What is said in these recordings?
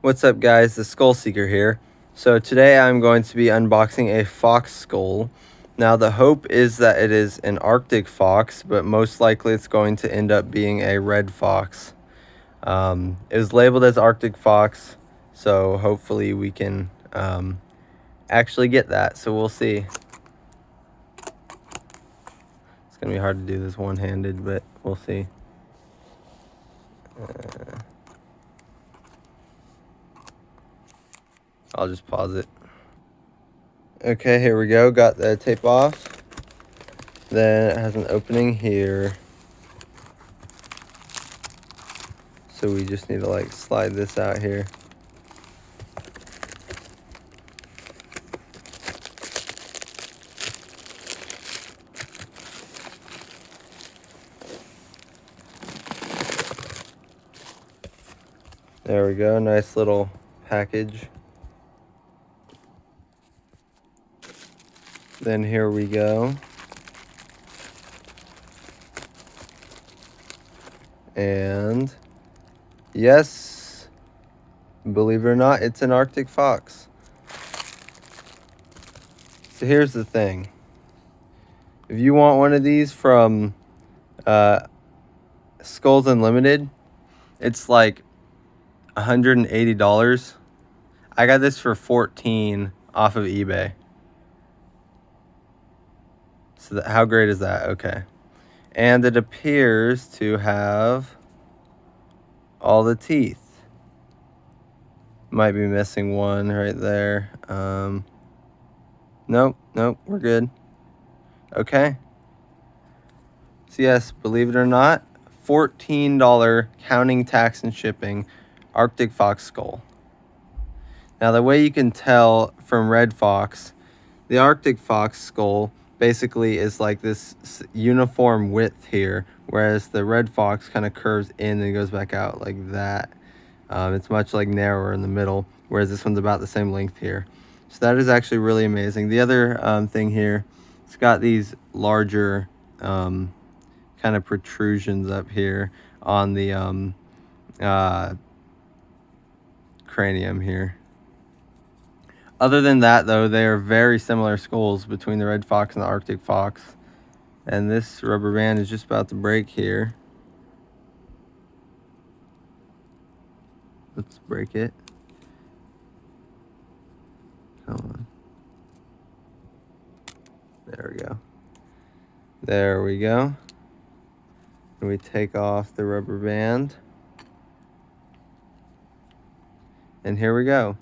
What's up guys, the Skull Seeker here. So today I'm going to be unboxing a fox skull. Now the hope is that it is an Arctic fox, but most likely it's going to end up being a red fox. It was labeled as Arctic fox, so hopefully we can actually get that, so we'll see. It's gonna be hard to do this one-handed, but we'll see. I'll just pause it. Okay, here we go. Got the tape off. Then it has an opening here. So we just need to like slide this out here. There we go, nice little package. Then here we go. And yes, believe it or not, it's an Arctic fox. So here's the thing. If you want one of these from Skulls Unlimited, it's like $180. I got this for $14 off of eBay. So how great is that? Okay. And it appears to have all the teeth. Might be missing one right there. Nope, we're good. Okay. So yes, believe it or not, $14 counting tax and shipping Arctic fox skull. Now the way you can tell from red fox, the Arctic fox skull basically is like this uniform width here, whereas the red fox kind of curves in and goes back out like that. It's much like narrower in the middle, whereas this one's about the same length here. So that is actually really amazing. The other thing here, it's got these larger kind of protrusions up here on the cranium here. Other than that, though, they are very similar skulls between the red fox and the Arctic fox. And this rubber band is just about to break here. Let's break it. Come on. There we go. There we go. And we take off the rubber band. And here we go.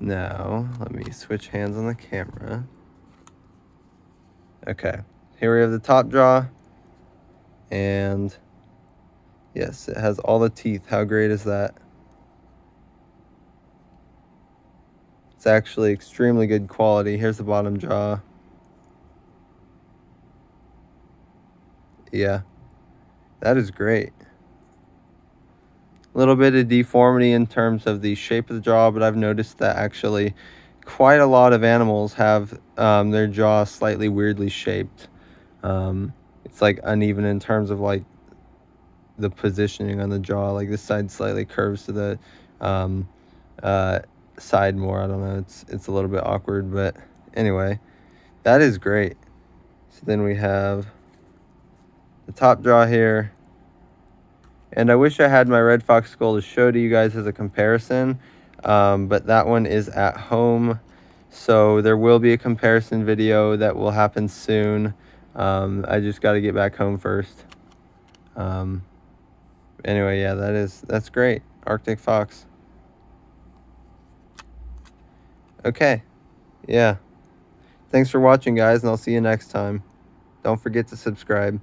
Now, let me switch hands on the camera. Okay, here we have the top jaw. And yes, it has all the teeth. How great is that? It's actually extremely good quality. Here's the bottom jaw. Yeah, that is great. A little bit of deformity in terms of the shape of the jaw, but I've noticed that actually quite a lot of animals have their jaw slightly weirdly shaped. It's like uneven in terms of like the positioning on the jaw. Like this side slightly curves to the side more. I don't know. It's a little bit awkward, but anyway, that is great. So then we have the top jaw here. And I wish I had my red fox skull to show to you guys as a comparison, but that one is at home. So there will be a comparison video that will happen soon. I just got to get back home first. Anyway, yeah, that's great. Arctic fox. Okay, yeah. Thanks for watching, guys, and I'll see you next time. Don't forget to subscribe.